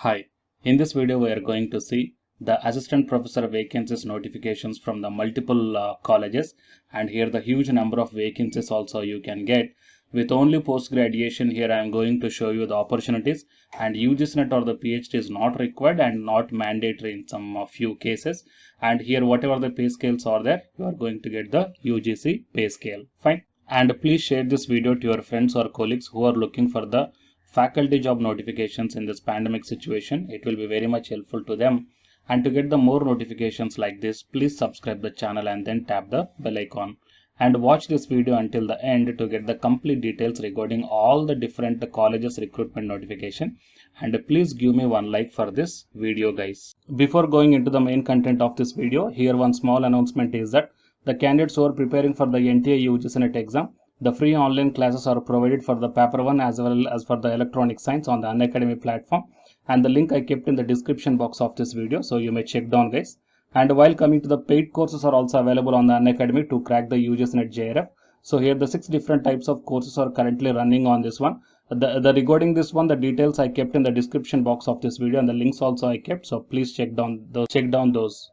Hi, in this video we are going to see the assistant professor vacancies notifications from the multiple colleges, and here the huge number of vacancies also you can get with only post graduation. Here I am going to show you the opportunities, and UGC or the PhD is not required and not mandatory in some few cases, and here whatever the pay scales are there, you are going to get the UGC pay scale. Fine. And please share this video to your friends or colleagues who are looking for the faculty job notifications in this pandemic situation. It will be very much helpful to them. And to get the more notifications like this, please subscribe the channel and then tap the bell icon. And watch this video until the end to get the complete details regarding all the different colleges recruitment notification. And please give me one like for this video, guys. Before going into the main content of this video, here one small announcement is that the candidates who are preparing for the NTA UGC NET exam, the free online classes are provided for the paper 1 as well as for the electronic science on the Unacademy platform, and the link I kept in the description box of this video, so you may check down, guys. And while coming to the paid courses are also available on the Unacademy to crack the UGC NET JRF. So here the 6 different types of courses are currently running on this one. The regarding this one, the details I kept in the description box of this video, and the links also I kept, so please check down those.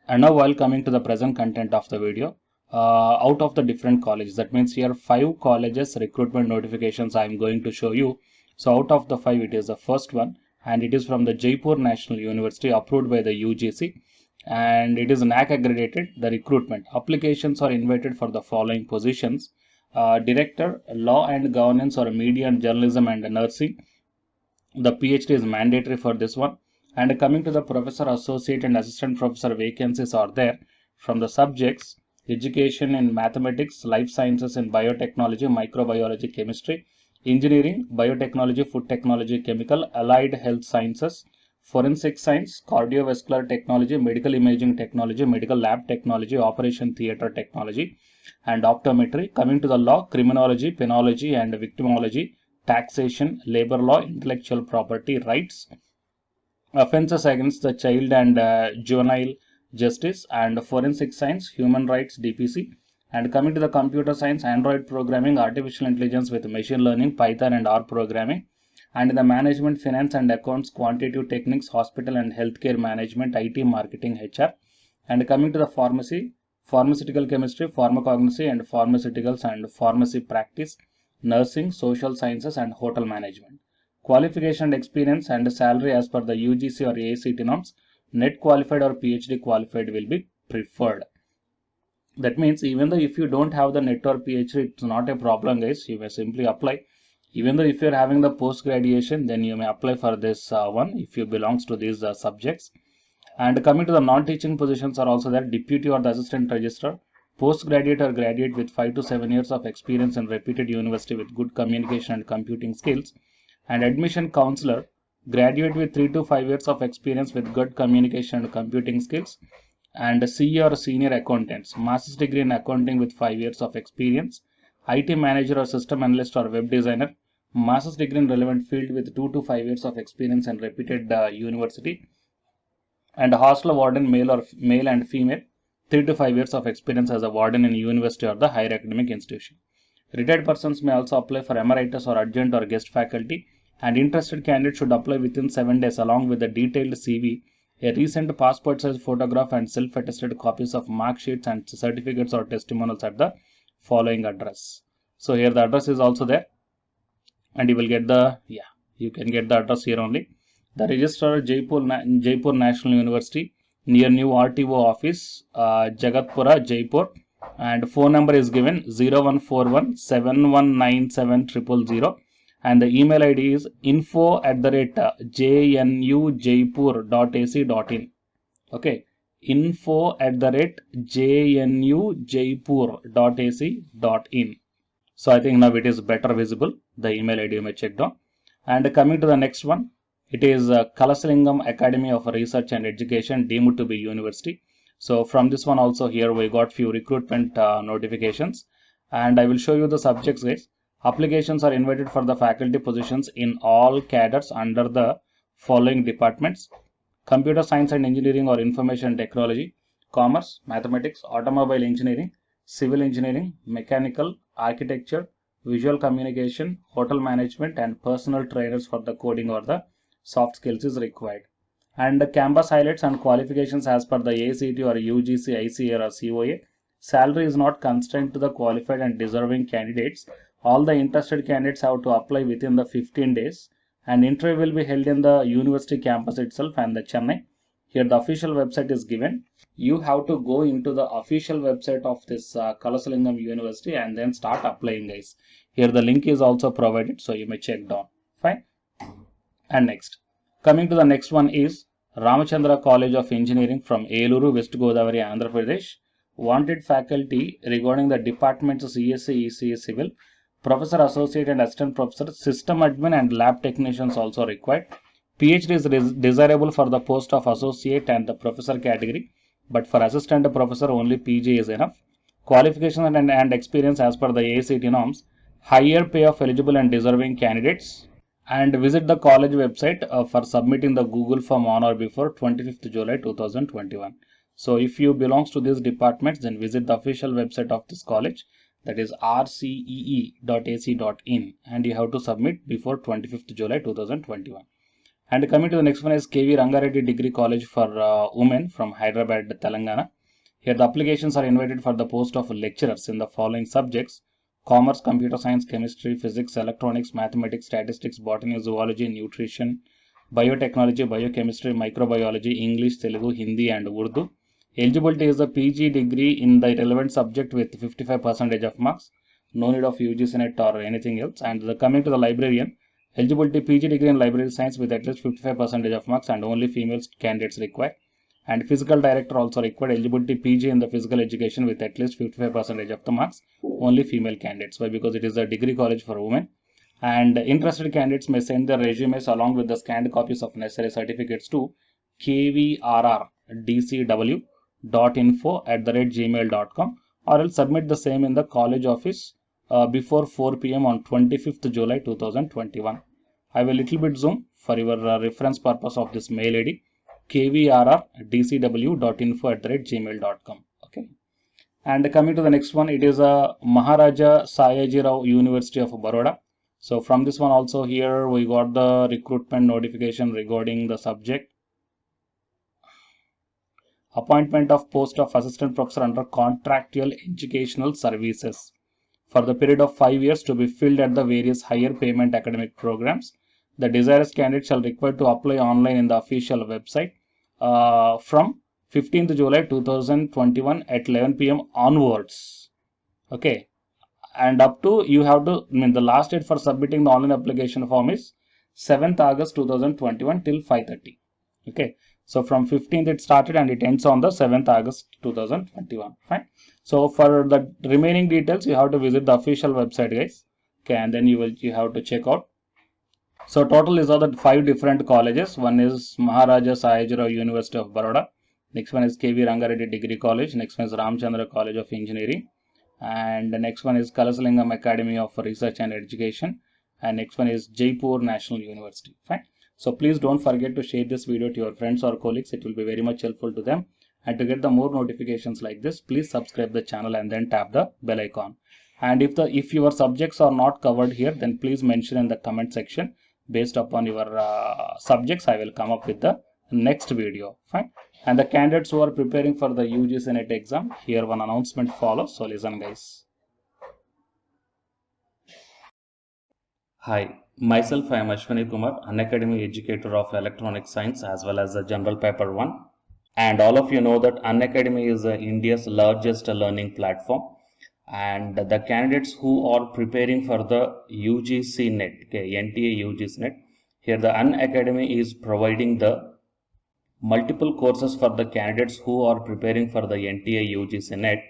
And now while coming to the present content of the video, out of the different colleges, that means here 5 colleges recruitment notifications I am going to show you. So out of the 5, it is the first one, and it is from the Jaipur National University, approved by the UGC, and it is NAC accredited. The recruitment applications are invited for the following positions: Director, Law and Governance or Media and Journalism and Nursing. The PhD is mandatory for this one. And coming to the professor, associate and assistant professor vacancies are there from the subjects: education in mathematics, life sciences in biotechnology, microbiology, chemistry, engineering, biotechnology, food technology, chemical, allied health sciences, forensic science, cardiovascular technology, medical imaging technology, medical lab technology, operation theatre technology, and optometry. Coming to the law, criminology, penology and victimology, taxation, labor law, intellectual property rights, offences against the child and juvenile justice, and forensic science, human rights, DPC. And coming to the computer science, Android programming, artificial intelligence with machine learning, Python and R programming. And the management, finance and accounts, quantitative techniques, hospital and healthcare management, IT, marketing, HR. And coming to the pharmacy, pharmaceutical chemistry, pharmacognosy and pharmaceuticals and pharmacy practice, nursing, social sciences and hotel management. Qualification and experience and salary as per the UGC or AICTE norms, NET qualified or PhD qualified will be preferred. That means even though if you don't have the NET or PhD, it's not a problem, guys. You may simply apply. Even though if you're having the post graduation, then you may apply for this one if you belongs to these subjects. And coming to the non-teaching positions are also there: deputy or the assistant registrar, postgraduate or graduate with 5 to 7 years of experience in reputed university with good communication and computing skills, and admission counselor, graduate with 3 to 5 years of experience with good communication and computing skills, and CE or senior accountants, master's degree in accounting with 5 years of experience, IT manager or system analyst or web designer, master's degree in relevant field with 2 to 5 years of experience in reputed university, and hostel warden, male and female, 3 to 5 years of experience as a warden in university or the higher academic institution. Retired persons may also apply for emeritus or adjunct or guest faculty, and interested candidates should apply within 7 days along with a detailed CV, a recent passport size photograph and self-attested copies of mark sheets and certificates or testimonials at the following address. So here the address is also there, and you will get the, you can get the address here only. The registrar, Jaipur National University, near new RTO office, Jagatpura, Jaipur, and phone number is given 0141 7197 000, and the email ID is info@jnujaipur.ac.in. okay, info@jnujaipur.ac.in. So I think now it is better visible, the email ID you may check down. And coming to the next one, it is Kalasalingam Academy of Research and Education, deemed to be university. So from this one also, here we got few recruitment notifications, and I will show you the subjects, guys. Applications are invited for the faculty positions in all cadres under the following departments: computer science and engineering or information technology, commerce, mathematics, automobile engineering, civil engineering, mechanical, architecture, visual communication, hotel management, and personal trainers for the coding or the soft skills is required. And the campus highlights and qualifications as per the ACT or UGC, ICAR or COA. Salary is not constrained to the qualified and deserving candidates. All the interested candidates have to apply within the 15 days. And interview will be held in the university campus itself and the Chennai. Here the official website is given. You have to go into the official website of this Kalasalingam University and then start applying, guys. Here the link is also provided, so you may check down. Fine. And next, coming to the next one is Ramachandra College of Engineering from Eluru, West Godavari, Andhra Pradesh. Wanted faculty regarding the departments CSE, ECE, Civil, Professor, Associate and Assistant Professor, System Admin and Lab Technicians also required. PhD is desirable for the post of Associate and the Professor category, but for Assistant Professor only PG is enough. Qualification and experience as per the ACT norms, higher pay of eligible and deserving candidates, and visit the college website for submitting the Google form on or before 25th July 2021. So if you belongs to these departments, then visit the official website of this college, that is rcee.ac.in, and you have to submit before 25th July 2021. And coming to the next one is KV Rangareddy Degree College for Women from Hyderabad, Telangana. Here the applications are invited for the post of lecturers in the following subjects: Commerce, Computer Science, Chemistry, Physics, Electronics, Mathematics, Statistics, Botany, Zoology, Nutrition, Biotechnology, Biochemistry, Microbiology, English, Telugu, Hindi and Urdu. Eligibility is a PG degree in the relevant subject with 55% of marks. No need of UGC NET or anything else. And coming to the librarian, eligibility PG degree in library science with at least 55% of marks, and only female candidates required. And physical director also required. Eligibility PG in the physical education with at least 55% of the marks, only female candidates. Why? Because it is a degree college for women. And interested candidates may send their resumes along with the scanned copies of necessary certificates to kvrrdcw.info@gmail.com, or else submit the same in the college office before 4 p.m. on 25th July 2021. I will little bit zoom for your reference purpose of this mail ID, kvrrdcw.info@gmail.com. Okay. And coming to the next one, it is a Maharaja Sayajirao University of Baroda. So from this one also, here we got the recruitment notification regarding the subject. Appointment of post of assistant professor under contractual educational services for the period of 5 years to be filled at the various higher payment academic programs. The desirous candidate shall require to apply online in the official website from 15th July 2021 at 11 p.m. onwards. Okay. And up to, you have to, the last date for submitting the online application form is 7th August 2021 till 5:30. Okay. So from 15th it started and it ends on the 7th August 2021. Fine. So for the remaining details, you have to visit the official website, guys. Okay, and then you have to check out. So total is all the 5 different colleges. One is Maharaja Sayajirao University of Baroda. Next one is KV Rangareddy Degree College. Next one is Ramachandra College of Engineering. And the next one is Kalasalingam Academy of Research and Education. And next one is Jaipur National University. Fine. So please don't forget to share this video to your friends or colleagues. It will be very much helpful to them. And to get the more notifications like this, please subscribe the channel and then tap the bell icon. And if your subjects are not covered here, then please mention in the comment section. Based upon your subjects, I will come up with the next video. Fine. And the candidates who are preparing for the UGC NET exam, here one announcement follows. So listen, guys. Hi, myself I am Ashwani Kumar, Unacademy educator of Electronic Science as well as the General Paper 1. And all of you know that Unacademy is India's largest learning platform. And the candidates who are preparing for the UGC NET, okay, NTA UGC NET, here the Unacademy is providing the multiple courses for the candidates who are preparing for the NTA UGC NET.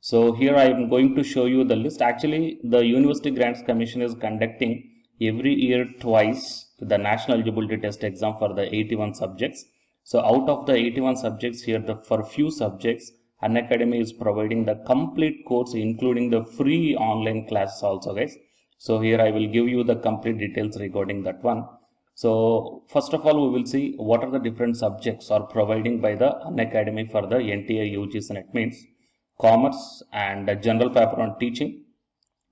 So here I am going to show you the list. Actually, the University Grants Commission is conducting every year twice the National Eligibility Test exam for the 81 subjects. So out of the 81 subjects here, for few subjects, Unacademy is providing the complete course, including the free online classes also, guys. So here I will give you the complete details regarding that one. So first of all, we will see what are the different subjects are providing by the Unacademy for the NTA UGC NET. Means Commerce and General Paper on Teaching,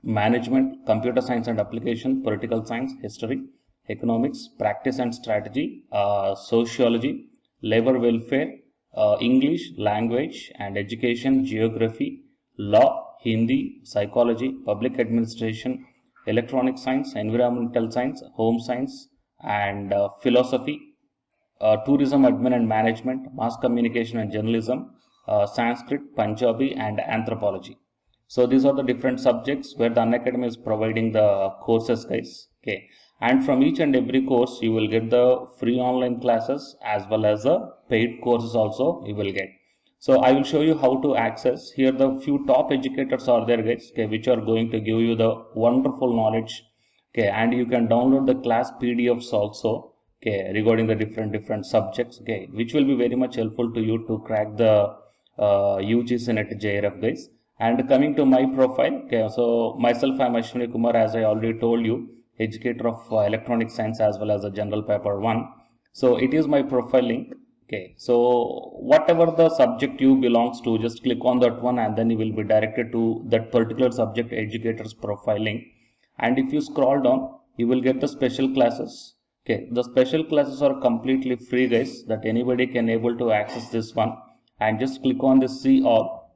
Management, Computer Science and Application, Political Science, History, economics, practice and strategy, sociology, labor welfare, English, language and education, geography, law, Hindi, psychology, public administration, electronic science, environmental science, home science, and philosophy, tourism admin and management, mass communication and journalism, Sanskrit, Punjabi, and anthropology. So these are the different subjects where the Unacademy is providing the courses, guys. Okay, and from each and every course you will get the free online classes as well as the paid courses also you will get. So I will show you how to access. Here the few top educators are there, guys, okay, which are going to give you the wonderful knowledge. Okay, and you can download the class PDFs also, okay, regarding the different subjects, okay, which will be very much helpful to you to crack the UGC NET JRF, guys. And coming to my profile, okay, so myself, I'm Ashwini Kumar, as I already told you, educator of electronic science as well as a general paper 1. So it is my profile link. Okay, so whatever the subject you belongs to, just click on that one and then you will be directed to that particular subject educator's profile link. And if you scroll down, you will get the special classes. Okay, the special classes are completely free, guys, that anybody can able to access this one. And just click on this see all.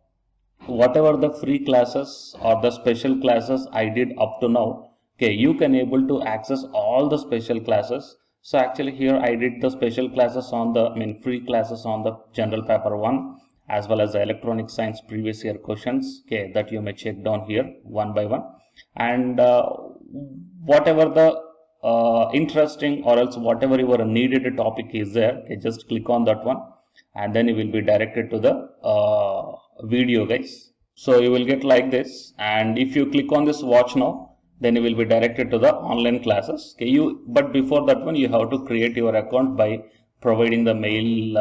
Whatever the free classes or the special classes I did up to now, okay, you can able to access all the special classes. So actually here I did the special classes on the free classes on the general paper 1 as well as the electronic science previous year questions, okay, that you may check down here one by one. And whatever the interesting or else whatever your needed topic is there, okay, just click on that one and then you will be directed to the video, guys. So you will get like this, and if you click on this watch now, then you will be directed to the online classes. Okay, but before that one you have to create your account by providing the mail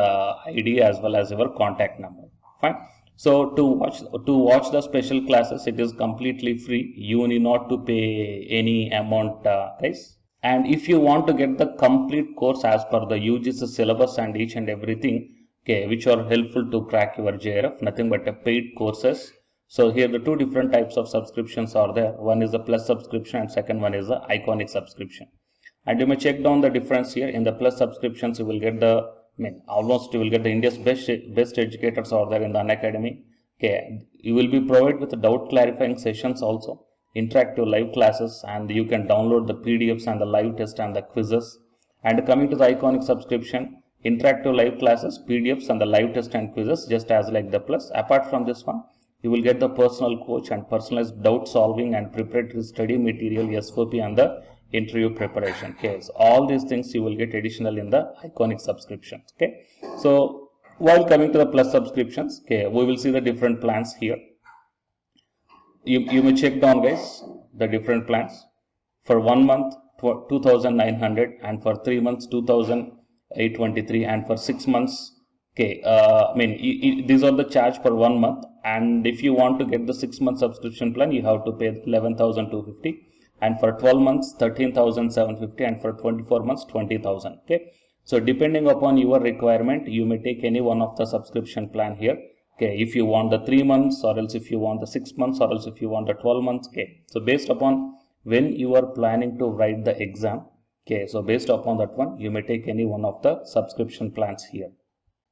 ID as well as your contact number. Fine. So to watch the special classes, it is completely free. You need not to pay any amount, guys. And if you want to get the complete course as per the UGC syllabus and each and everything, okay, which are helpful to crack your JRF, nothing but a paid courses. So here the two different types of subscriptions are there. One is the plus subscription and second one is the iconic subscription. And you may check down the difference here. In the plus subscriptions, you will get the almost you will get the India's best educators are there in the Unacademy. Okay, you will be provided with doubt clarifying sessions also, interactive live classes, and you can download the PDFs and the live test and the quizzes. And coming to the iconic subscription, interactive live classes, PDFs and the live test and quizzes, just as like the plus. Apart from this one, you will get the personal coach and personalized doubt solving and preparatory study material, SOP, and the interview preparation. Okay, so all these things you will get additional in the iconic subscriptions. Okay, so while coming to the plus subscriptions, okay, we will see the different plans here. You may check down, guys, the different plans. For 1 month 2,900, and for 3 months 2,823, and for 6 months, okay, these are the charge for 1 month. And if you want to get the 6 month subscription plan, you have to pay 11,250, and for 12 months 13,750, and for 24 months 20,000. Okay, so depending upon your requirement, you may take any one of the subscription plan here. Okay, if you want the 3 months, or else if you want the 6 months, or else if you want the 12 months. Okay, so based upon when you are planning to write the exam, okay, so based upon that one, you may take any one of the subscription plans here.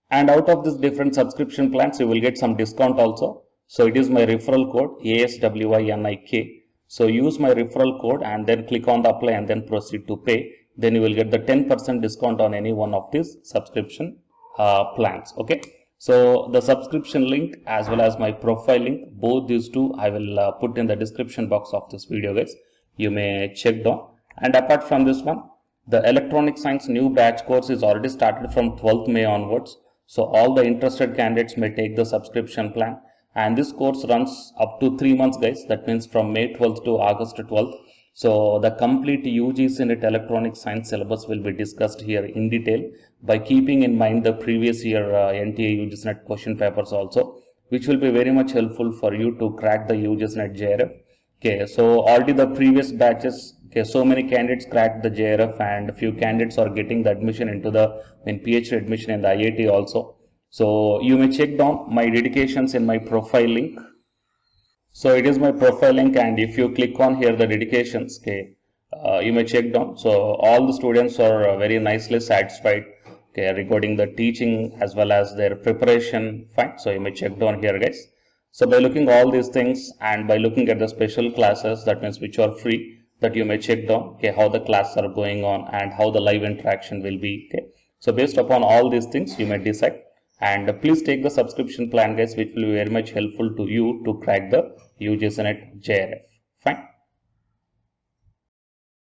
And out of this different subscription plans, you will get some discount also. So it is my referral code ASWINIK. So use my referral code and then click on the apply and then proceed to pay. Then you will get the 10% discount on any one of these subscription plans. Okay. So the subscription link as well as my profile link, both these two I will put in the description box of this video, guys. You may check down. And apart from this one, the electronic science new batch course is already started from 12th May onwards. So all the interested candidates may take the subscription plan. And this course runs up to 3 months, guys. That means from May 12th to August 12th. So the complete UGC NET electronic science syllabus will be discussed here in detail by keeping in mind the previous year NTA UGC NET question papers also, which will be very much helpful for you to crack the UGC NET JRF. Okay, so already the previous batches, okay, so many candidates cracked the JRF and a few candidates are getting the admission into the PhD admission in the IIT also. So you may check down my dedications in my profile link. So it is my profile link, and if you click on here the dedications, okay, you may check down. So all the students are very nicely satisfied, okay, regarding the teaching as well as their preparation. Fine. So you may check down here, guys. So by looking all these things and by looking at the special classes, that means which are free, that you may check down, okay, how the classes are going on and how the live interaction will be. Okay. So based upon all these things, you may decide. And please take the subscription plan, guys, which will be very much helpful to you to crack the UGC NET JRF. Fine.